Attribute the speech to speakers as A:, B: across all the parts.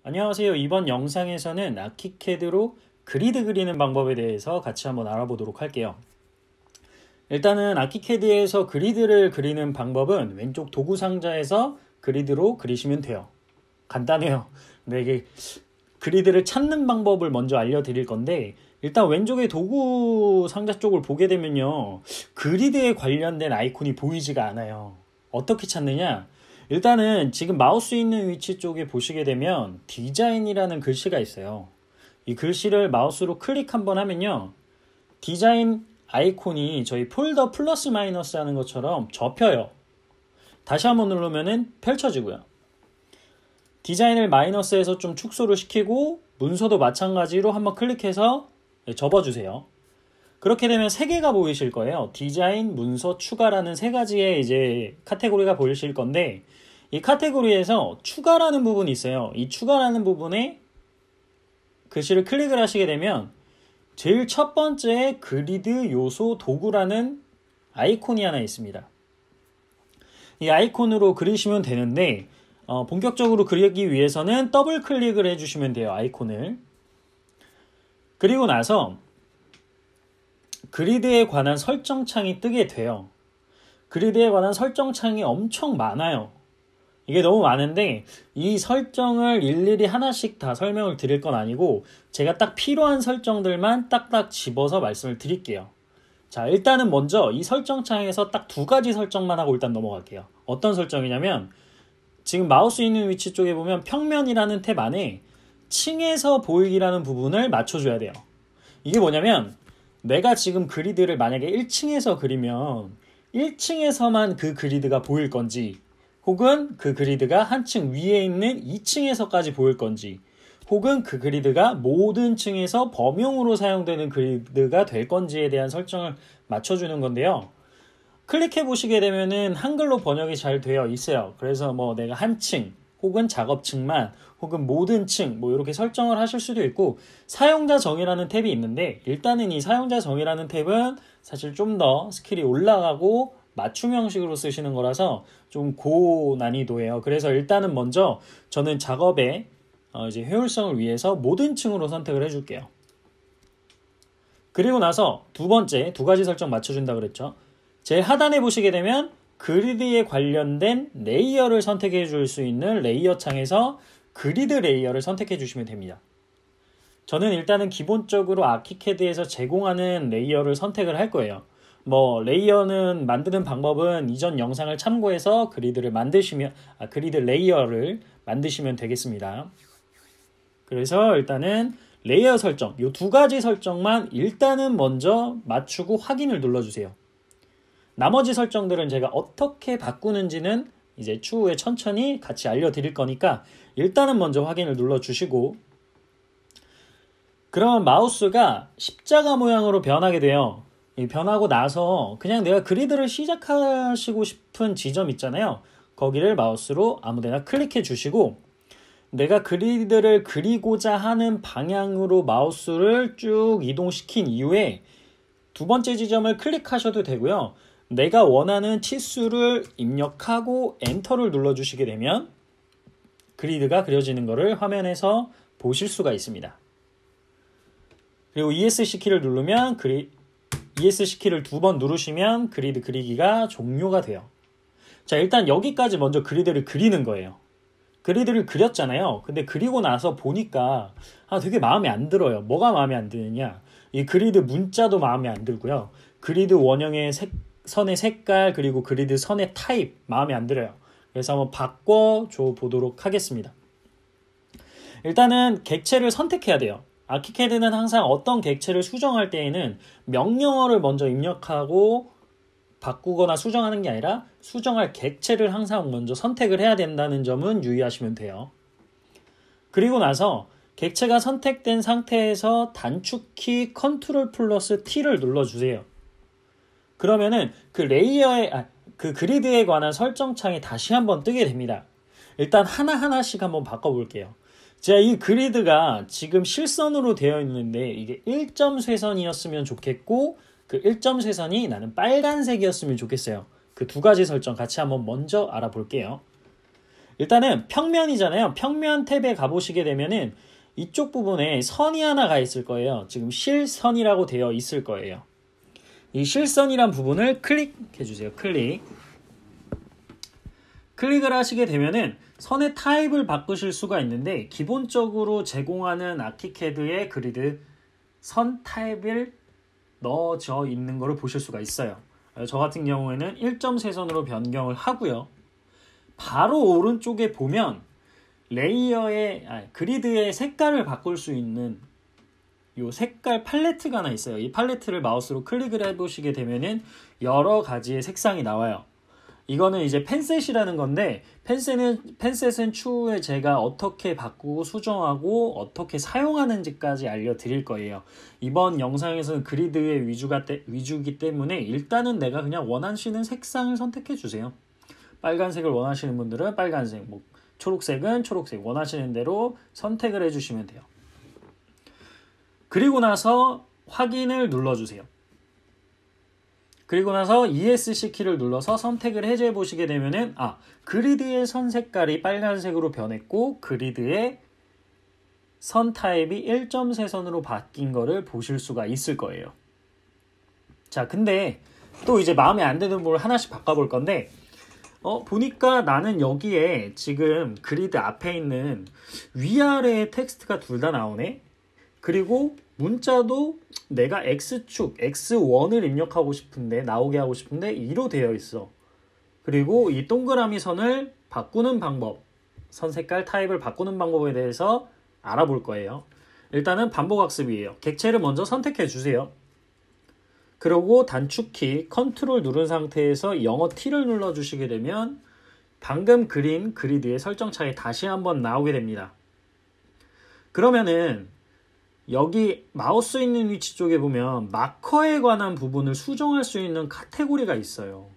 A: 안녕하세요. 이번 영상에서는 아키캐드로 그리드 그리는 방법에 대해서 같이 한번 알아보도록 할게요. 일단은 아키캐드에서 그리드를 그리는 방법은 왼쪽 도구 상자에서 그리드로 그리시면 돼요. 간단해요. 근데 이게 그리드를 찾는 방법을 먼저 알려드릴 건데, 일단 왼쪽의 도구 상자 쪽을 보게 되면요, 그리드에 관련된 아이콘이 보이지가 않아요. 어떻게 찾느냐? 일단은 지금 마우스 있는 위치 쪽에 보시게 되면 디자인이라는 글씨가 있어요. 이 글씨를 마우스로 클릭 한번 하면요, 디자인 아이콘이 저희 폴더 플러스 마이너스 하는 것처럼 접혀요. 다시 한번 누르면은 펼쳐지고요. 디자인을 마이너스에서 좀 축소를 시키고 문서도 마찬가지로 한번 클릭해서 접어주세요. 그렇게 되면 세 개가 보이실 거예요. 디자인, 문서, 추가라는 세 가지의 이제 카테고리가 보이실 건데, 이 카테고리에서 추가라는 부분이 있어요. 이 추가라는 부분에 글씨를 클릭을 하시게 되면 제일 첫 번째 그리드 요소 도구라는 아이콘이 하나 있습니다. 이 아이콘으로 그리시면 되는데, 본격적으로 그리기 위해서는 더블 클릭을 해주시면 돼요. 아이콘을. 그리고 나서 그리드에 관한 설정 창이 뜨게 돼요. 그리드에 관한 설정 창이 엄청 많아요. 이게 너무 많은데 이 설정을 일일이 하나씩 다 설명을 드릴 건 아니고 제가 딱 필요한 설정들만 딱딱 집어서 말씀을 드릴게요. 자, 일단은 먼저 이 설정 창에서 딱 두 가지 설정만 하고 일단 넘어갈게요. 어떤 설정이냐면, 지금 마우스 있는 위치 쪽에 보면 평면이라는 탭 안에 층에서 보이기라는 부분을 맞춰줘야 돼요. 이게 뭐냐면, 내가 지금 그리드를 만약에 1층에서 그리면 1층에서만 그 그리드가 보일 건지, 혹은 그 그리드가 한층 위에 있는 2층에서까지 보일 건지, 혹은 그 그리드가 모든 층에서 범용으로 사용되는 그리드가 될 건지에 대한 설정을 맞춰주는 건데요. 클릭해 보시게 되면은 한글로 번역이 잘 되어 있어요. 그래서 뭐 내가 한 층, 혹은 작업층만, 혹은 모든 층, 뭐 이렇게 설정을 하실 수도 있고, 사용자 정의라는 탭이 있는데, 일단은 이 사용자 정의라는 탭은 사실 좀 더 스킬이 올라가고 맞춤 형식으로 쓰시는 거라서 좀 고난이도예요. 그래서 일단은 먼저 저는 작업의 이제 효율성을 위해서 모든 층으로 선택을 해줄게요. 그리고 나서 두 번째, 두 가지 설정 맞춰준다 그랬죠. 제일 하단에 보시게 되면 그리드에 관련된 레이어를 선택해 줄 수 있는 레이어 창에서 그리드 레이어를 선택해 주시면 됩니다. 저는 일단은 기본적으로 아키캐드에서 제공하는 레이어를 선택을 할 거예요. 뭐 레이어는 만드는 방법은 이전 영상을 참고해서 그리드 레이어를 만드시면 되겠습니다. 그래서 일단은 레이어 설정, 이 두 가지 설정만 일단은 먼저 맞추고 확인을 눌러주세요. 나머지 설정들은 제가 어떻게 바꾸는지는 이제 추후에 천천히 같이 알려드릴 거니까 일단은 먼저 확인을 눌러주시고, 그러면 마우스가 십자가 모양으로 변하게 돼요. 변하고 나서 그냥 내가 그리드를 시작하시고 싶은 지점 있잖아요. 거기를 마우스로 아무데나 클릭해 주시고, 내가 그리드를 그리고자 하는 방향으로 마우스를 쭉 이동시킨 이후에 두 번째 지점을 클릭하셔도 되고요. 내가 원하는 치수를 입력하고 엔터를 눌러주시게 되면 그리드가 그려지는 것을 화면에서 보실 수가 있습니다. 그리고 ESC 키를 누르면 ESC 키를 두 번 누르시면 그리드 그리기가 종료가 돼요. 자, 일단 여기까지 먼저 그리드를 그리는 거예요. 그리드를 그렸잖아요. 근데 그리고 나서 보니까 되게 마음에 안 들어요. 뭐가 마음에 안 드느냐? 이 그리드 문자도 마음에 안 들고요. 그리드 원형의 선의 색깔, 그리고 그리드 선의 타입 마음에 안 들어요. 그래서 한번 바꿔줘 보도록 하겠습니다. 일단은 객체를 선택해야 돼요. 아키캐드는 항상 어떤 객체를 수정할 때에는 명령어를 먼저 입력하고 바꾸거나 수정하는 게 아니라 수정할 객체를 항상 먼저 선택을 해야 된다는 점은 유의하시면 돼요. 그리고 나서 객체가 선택된 상태에서 단축키 컨트롤 플러스 T를 눌러주세요. 그러면은 그 그리드에 관한 설정 창이 다시 한번 뜨게 됩니다. 일단 하나하나씩 한번 바꿔볼게요. 제가 이 그리드가 지금 실선으로 되어 있는데 이게 1점 쇄선이었으면 좋겠고, 그 1점 쇄선이 나는 빨간색이었으면 좋겠어요. 그 두 가지 설정 같이 한번 먼저 알아볼게요. 일단은 평면이잖아요. 평면 탭에 가보시게 되면은 이쪽 부분에 선이 하나 가 있을 거예요. 지금 실선이라고 되어 있을 거예요. 이 실선이란 부분을 클릭해 주세요. 클릭을 하시게 되면은 선의 타입을 바꾸실 수가 있는데 기본적으로 제공하는 아키캐드의 그리드 선 타입을 넣어져 있는 것을 보실 수가 있어요. 저 같은 경우에는 1.3선으로 변경을 하고요. 바로 오른쪽에 보면 그리드의 색깔을 바꿀 수 있는 요 색깔 팔레트가 하나 있어요. 이 팔레트를 마우스로 클릭을 해보시게 되면은 여러 가지의 색상이 나와요. 이거는 이제 펜셋이라는 건데 펜셋은 추후에 제가 어떻게 바꾸고 수정하고 어떻게 사용하는지까지 알려드릴 거예요. 이번 영상에서는 그리드의 위주이기 때문에 일단은 내가 그냥 원하시는 색상을 선택해 주세요. 빨간색을 원하시는 분들은 빨간색, 초록색은 초록색 원하시는 대로 선택을 해주시면 돼요. 그리고 나서 확인을 눌러주세요. 그리고 나서 ESC 키를 눌러서 선택을 해제해 보시게 되면은 그리드의 선 색깔이 빨간색으로 변했고 그리드의 선 타입이 1.3선으로 바뀐 거를 보실 수가 있을 거예요. 자, 근데 또 이제 마음에 안 드는 부분을 하나씩 바꿔볼 건데 보니까 나는 여기에 지금 그리드 앞에 있는 위아래의 텍스트가 둘 다 나오네. 그리고 문자도 내가 X축, X1을 입력하고 싶은데 나오게 하고 싶은데 2로 되어 있어. 그리고 이 동그라미 선을 바꾸는 방법, 선 색깔 타입을 바꾸는 방법에 대해서 알아볼 거예요. 일단은 반복학습이에요. 객체를 먼저 선택해 주세요. 그리고 단축키 컨트롤 누른 상태에서 영어 T를 눌러주시게 되면 방금 그린 그리드의 설정창이 다시 한번 나오게 됩니다. 그러면은 여기 마우스 있는 위치 쪽에 보면 마커에 관한 부분을 수정할 수 있는 카테고리가 있어요.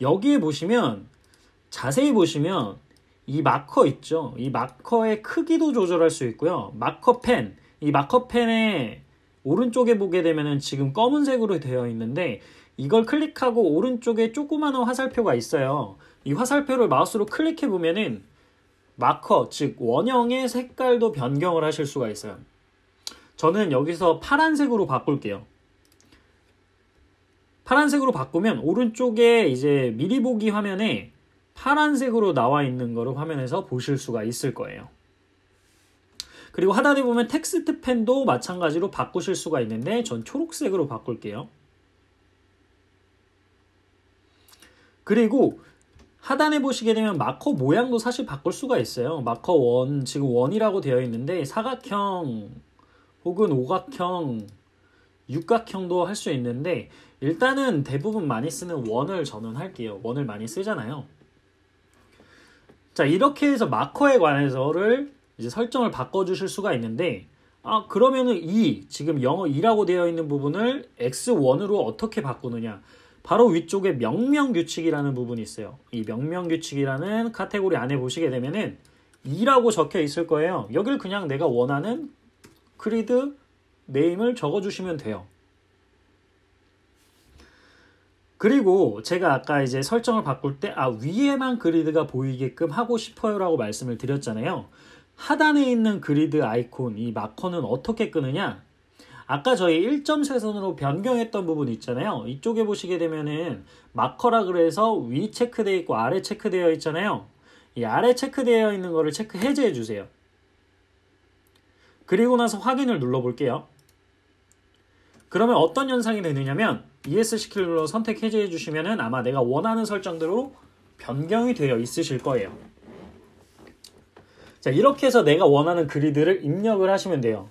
A: 여기에 보시면 자세히 보시면 이 마커 있죠. 이 마커의 크기도 조절할 수 있고요. 마커펜, 이 마커펜의 오른쪽에 보게 되면은 지금 검은색으로 되어 있는데 이걸 클릭하고 오른쪽에 조그마한 화살표가 있어요. 이 화살표를 마우스로 클릭해 보면은 마커, 즉 원형의 색깔도 변경을 하실 수가 있어요. 저는 여기서 파란색으로 바꿀게요. 파란색으로 바꾸면 오른쪽에 이제 미리 보기 화면에 파란색으로 나와 있는 거를 화면에서 보실 수가 있을 거예요. 그리고 하단에 보면 텍스트 펜도 마찬가지로 바꾸실 수가 있는데 전 초록색으로 바꿀게요. 그리고 하단에 보시게 되면 마커 모양도 사실 바꿀 수가 있어요. 마커 1, 지금 1이라고 되어 있는데 사각형 혹은 오각형, 육각형도 할 수 있는데 일단은 대부분 많이 쓰는 원을 저는 할게요. 원을 많이 쓰잖아요. 자, 이렇게 해서 마커에 관해서를 이제 설정을 바꿔주실 수가 있는데 그러면은 지금 영어 2라고 되어 있는 부분을 X1으로 어떻게 바꾸느냐. 바로 위쪽에 명명규칙이라는 부분이 있어요. 이 명명규칙이라는 카테고리 안에 보시게 되면은 2라고 적혀 있을 거예요. 여길 그냥 내가 원하는 그리드 네임을 적어주시면 돼요. 그리고 제가 아까 이제 설정을 바꿀 때 위에만 그리드가 보이게끔 하고 싶어요 라고 말씀을 드렸잖아요. 하단에 있는 그리드 아이콘, 이 마커는 어떻게 끄느냐? 아까 저희 1.3선으로 변경했던 부분 있잖아요. 이쪽에 보시게 되면은 마커라 그래서 위 체크되어 있고 아래 체크되어 있잖아요. 이 아래 체크되어 있는 거를 체크 해제해 주세요. 그리고 나서 확인을 눌러볼게요. 그러면 어떤 현상이 되느냐면 ESC 키를 눌러 선택 해제해 주시면은 아마 내가 원하는 설정대로 변경이 되어 있으실 거예요. 자, 이렇게 해서 내가 원하는 그리드를 입력을 하시면 돼요.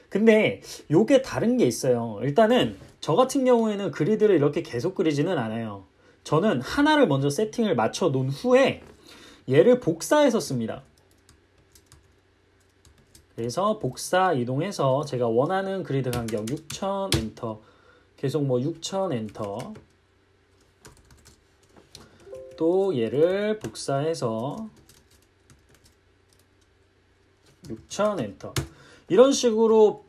A: 근데 요게 다른 게 있어요. 일단은 저 같은 경우에는 그리드를 이렇게 계속 그리지는 않아요. 저는 하나를 먼저 세팅을 맞춰 놓은 후에 얘를 복사해서 씁니다. 그래서 복사 이동해서 제가 원하는 그리드 간격 6000 엔터, 계속 6000 엔터, 또 얘를 복사해서 6000 엔터, 이런 식으로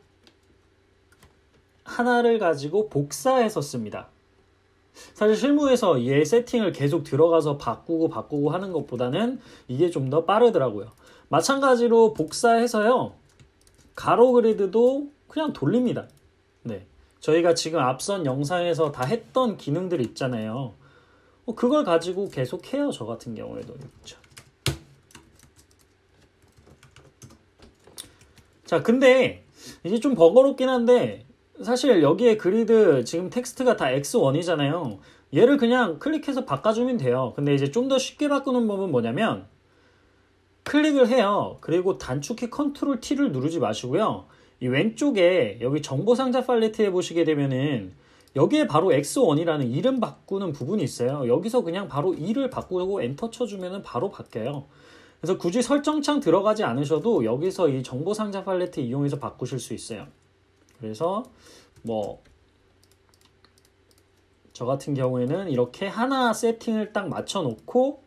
A: 하나를 가지고 복사해서 씁니다. 사실 실무에서 얘 세팅을 계속 들어가서 바꾸고 하는 것보다는 이게 좀 더 빠르더라고요. 마찬가지로 복사해서요. 가로 그리드도 그냥 돌립니다. 네, 저희가 지금 앞선 영상에서 다 했던 기능들 있잖아요. 그걸 가지고 계속 해요. 저 같은 경우에도. 그렇죠. 자, 근데 이제 좀 번거롭긴 한데 사실 여기에 그리드 지금 텍스트가 다 X1이잖아요. 얘를 그냥 클릭해서 바꿔주면 돼요. 근데 이제 좀 더 쉽게 바꾸는 법은 뭐냐면 클릭을 해요. 그리고 단축키 컨트롤 T를 누르지 마시고요. 이 왼쪽에 여기 정보상자 팔레트에 보시게 되면은 여기에 바로 X1이라는 이름 바꾸는 부분이 있어요. 여기서 그냥 바로 2를 바꾸고 엔터 쳐주면 바로 바뀌어요. 그래서 굳이 설정창 들어가지 않으셔도 여기서 이 정보상자 팔레트 이용해서 바꾸실 수 있어요. 그래서 뭐 저 같은 경우에는 이렇게 하나 세팅을 딱 맞춰 놓고,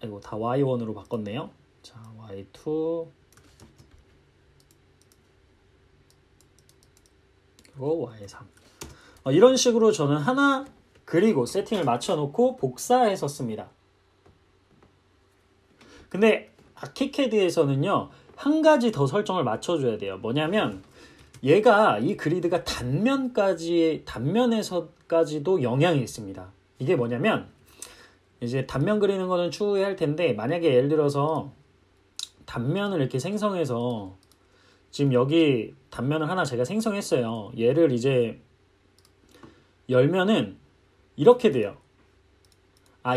A: 아이고 다 Y1으로 바꿨네요. 자, Y2 그리고 Y3 이런 식으로 저는 하나 그리고 세팅을 맞춰 놓고 복사해서 씁니다. 근데 아키캐드에서는요, 한 가지 더 설정을 맞춰줘야 돼요. 뭐냐면 얘가 이 그리드가 단면에서까지도 영향이 있습니다. 이게 뭐냐면 이제 단면 그리는 거는 추후에 할 텐데, 만약에 예를 들어서 단면을 이렇게 생성해서 지금 여기 단면을 하나 제가 생성했어요. 얘를 이제 열면은 이렇게 돼요.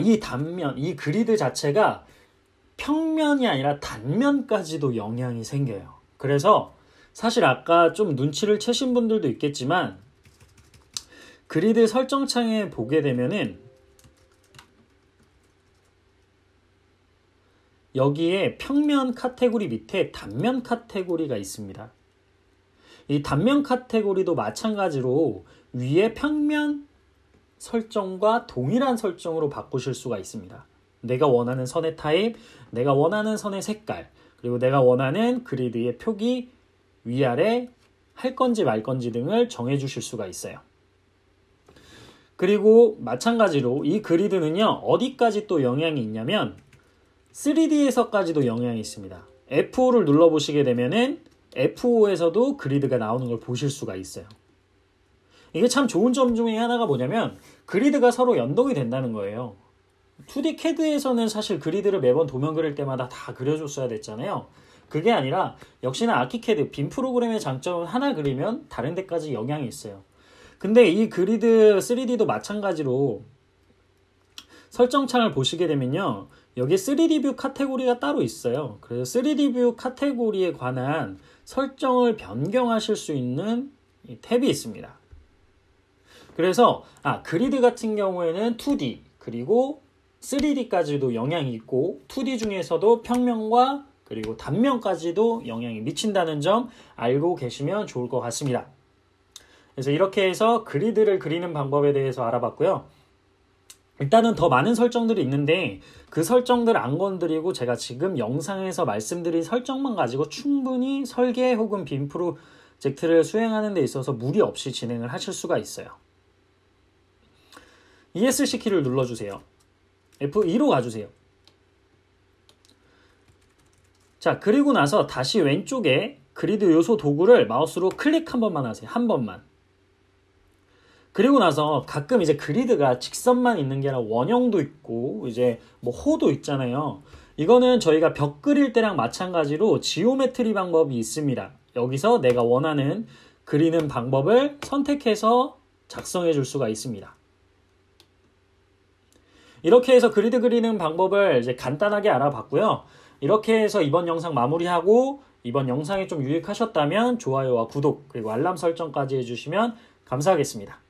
A: 이 단면, 이 그리드 자체가 평면이 아니라 단면까지도 영향이 생겨요. 그래서 사실 아까 좀 눈치를 채신 분들도 있겠지만 그리드 설정창에 보게 되면은 여기에 평면 카테고리 밑에 단면 카테고리가 있습니다. 이 단면 카테고리도 마찬가지로 위에 평면 설정과 동일한 설정으로 바꾸실 수가 있습니다. 내가 원하는 선의 타입, 내가 원하는 선의 색깔, 그리고 내가 원하는 그리드의 표기, 위아래 할 건지 말 건지 등을 정해 주실 수가 있어요. 그리고 마찬가지로 이 그리드는요, 어디까지 또 영향이 있냐면 3D에서까지도 영향이 있습니다. F5를 눌러보시게 되면은 F5에서도 그리드가 나오는 걸 보실 수가 있어요. 이게 참 좋은 점 중에 하나가 뭐냐면 그리드가 서로 연동이 된다는 거예요. 2D CAD에서는 사실 그리드를 매번 도면 그릴 때마다 다 그려줬어야 됐잖아요. 그게 아니라 역시나 아키캐드, 빔 프로그램의 장점은 하나 그리면 다른 데까지 영향이 있어요. 근데 이 그리드 3D도 마찬가지로 설정창을 보시게 되면요, 여기 3D 뷰 카테고리가 따로 있어요. 그래서 3D 뷰 카테고리에 관한 설정을 변경하실 수 있는 이 탭이 있습니다. 그래서 그리드 같은 경우에는 2D 그리고 3D까지도 영향이 있고 2D 중에서도 평면과 그리고 단면까지도 영향이 미친다는 점 알고 계시면 좋을 것 같습니다. 그래서 이렇게 해서 그리드를 그리는 방법에 대해서 알아봤고요. 일단은 더 많은 설정들이 있는데 그 설정들 안 건드리고 제가 지금 영상에서 말씀드린 설정만 가지고 충분히 설계 혹은 빔 프로젝트를 수행하는 데 있어서 무리 없이 진행을 하실 수가 있어요. ESC 키를 눌러주세요. F2로 가주세요. 자, 그리고 나서 다시 왼쪽에 그리드 요소 도구를 마우스로 클릭 한 번만 하세요. 한 번만. 그리고 나서 가끔 이제 그리드가 직선만 있는 게 아니라 원형도 있고 이제 뭐 호도 있잖아요. 이거는 저희가 벽 그릴 때랑 마찬가지로 지오메트리 방법이 있습니다. 여기서 내가 원하는 그리는 방법을 선택해서 작성해 줄 수가 있습니다. 이렇게 해서 그리드 그리는 방법을 이제 간단하게 알아봤고요. 이렇게 해서 이번 영상 마무리하고 이번 영상이 좀 유익하셨다면 좋아요와 구독 그리고 알람 설정까지 해주시면 감사하겠습니다.